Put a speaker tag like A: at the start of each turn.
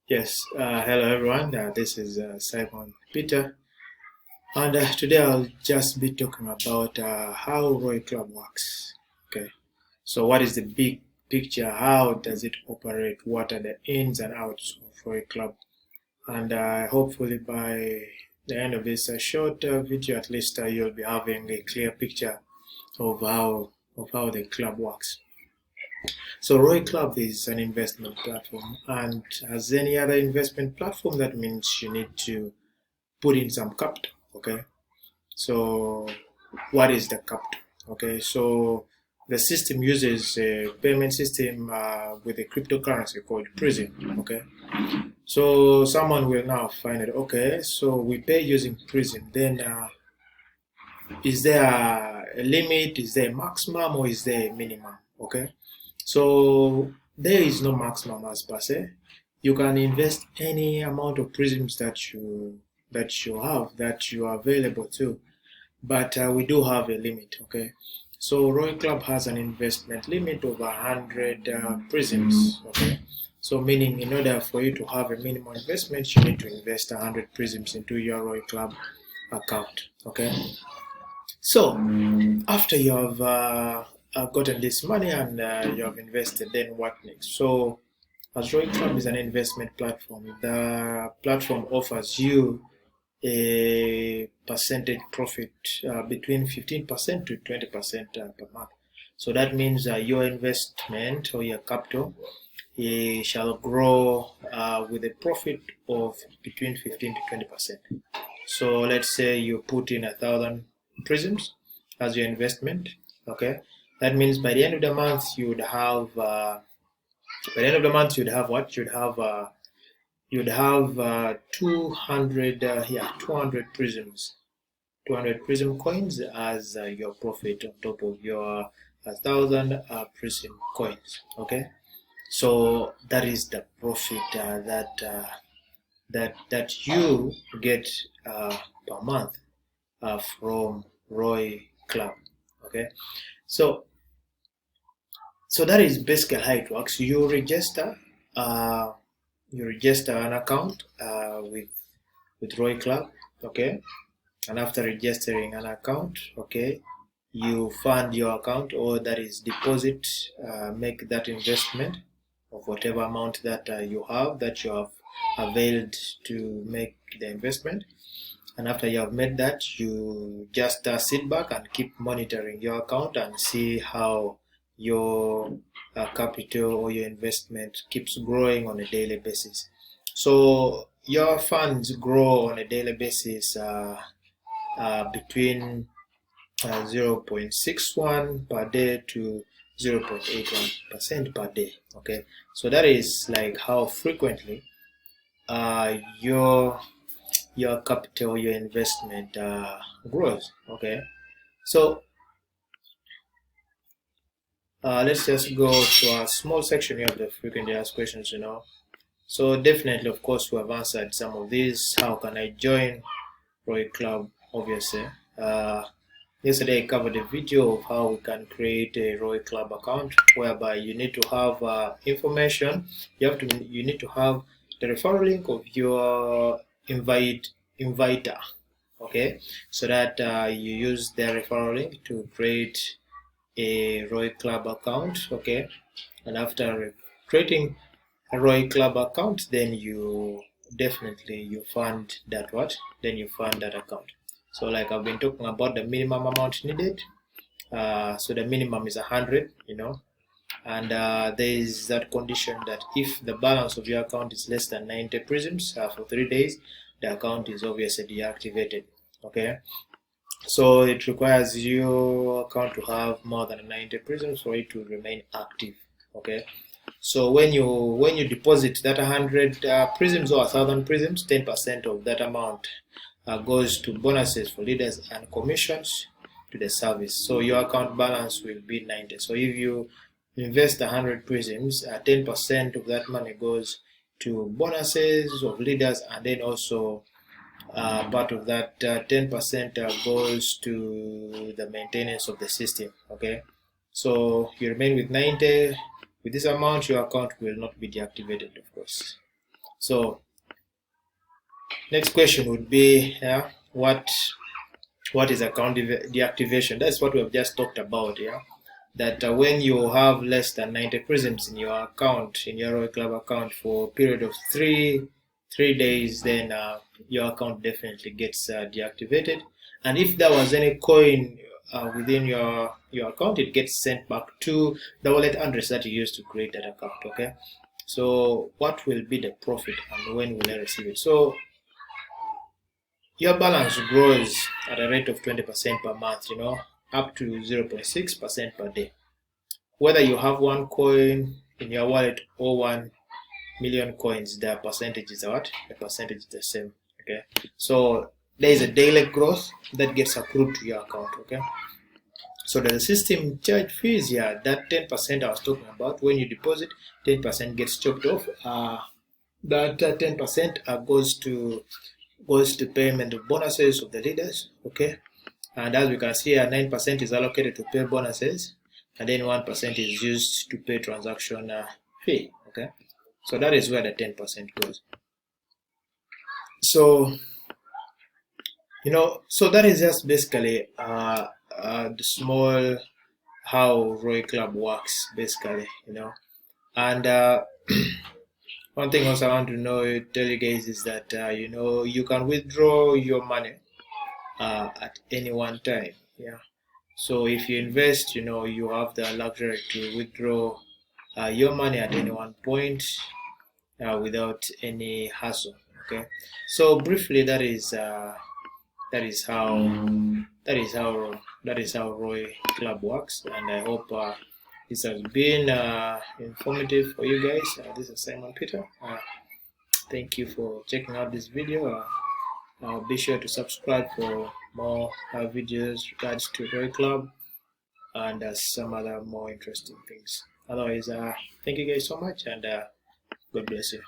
A: Yes, hello everyone. This is Simon Peter, and today I'll just be talking about how Royclub works. Okay, so what is the big picture? How does it operate? What are the ins and outs of Royclub? And hopefully by the end of this short video, at least you'll be having a clear picture of how the club works. So Royclub is an investment platform, and as any other investment platform, that means you need to put in some capital. Okay, so what is the capital? Okay, so the system uses a payment system with a cryptocurrency called Prism. Okay, so someone will now find it. Okay, so we pay using Prism. Then is there a limit? Is there a maximum or is there a minimum? Okay, so there is no maximum as per se. You can invest any amount of prisms that you have, that you are available to, but we do have a limit. Okay, so Royclub has an investment limit of 100 prisms. Okay, so meaning in order for you to have a minimum investment, you need to invest 100 prisms into your Royclub account. Okay, so after you have gotten this money and you have invested, then what next? So as Royclub is an investment platform, the platform offers you a percentage profit between 15% to 20% per month. So that means your investment or your capital shall grow with a profit of between 15 to 20%. So let's say you put in 1,000 prisms as your investment. Okay, that means by the end of the month you would have what? You'd have 200 200 prisms, 200 prism coins as your profit on top of your 1,000 prism coins. Okay, so that is the profit that you get per month from Royclub. Okay, so that is basically how it works. You register an account with Royclub. Okay, and after registering an account, okay, you fund your account, or that is deposit, make that investment of whatever amount that you have availed to make the investment. And after you have made that, you just sit back and keep monitoring your account and see how your capital or your investment keeps growing on a daily basis. So your funds grow on a daily basis between 0.61 per day to 0.81% per day. Okay, so that is like how frequently your capital, your investment grows. Okay, so let's just go to a small section here of the frequently asked questions. So definitely, of course, we have answered some of these. How can I join Royclub? Obviously, yesterday I covered a video of how we can create a Royclub account, whereby you need to have information. You need to have the referral link of your inviter. Okay, so that you use their referral link to create a Royclub account. Okay, and after creating a Royclub account, then you fund that account. So like I've been talking about the minimum amount needed. So the minimum is 100, and there is that condition that if the balance of your account is less than 90 prisms for 3 days, the account is obviously deactivated. Okay, so it requires your account to have more than 90 prisms for it to remain active. Okay, so when you deposit that 100 prisms or 1,000 prisms, 10% of that amount goes to bonuses for leaders and commissions to the service. So your account balance will be 90. So if you invest 100 prisms, 10% of that money goes to bonuses of leaders, and then also part of that 10% goes to the maintenance of the system. Okay, so you remain with 90. With this amount, your account will not be deactivated, of course. So next question would be, what is account deactivation? That's what we have just talked about. That when you have less than 90 prisms in your account, in your Royclub account, for a period of three days, then your account definitely gets deactivated. And if there was any coin within your account, it gets sent back to the wallet address that you used to create that account. Okay, so what will be the profit and when will I receive it? So your balance grows at a rate of 20% per month, up to 0.6% per day. Whether you have one coin in your wallet or 1 million coins, the percentage is what? The percentage is the same. Okay, so there is a daily growth that gets accrued to your account. Okay, so the system charge fees here, that 10% I was talking about. When you deposit, 10% gets chopped off. That 10% goes to payment of bonuses of the leaders. Okay, and as we can see here, 9% is allocated to pay bonuses, and then 1% is used to pay transaction fee. Okay, so that is where the 10% goes. So so that is just basically the small how Royclub works, basically. And one thing also I want to tell you guys is that you can withdraw your money at any one time. So if you invest, you have the luxury to withdraw your money at any one point without any hassle. Okay, so briefly, that is how Royclub works, and I hope this has been informative for you guys. This is Simon Peter. Thank you for checking out this video. Be sure to subscribe for more videos regards to Royclub and some other more interesting things. Otherwise, thank you guys so much, and God bless you.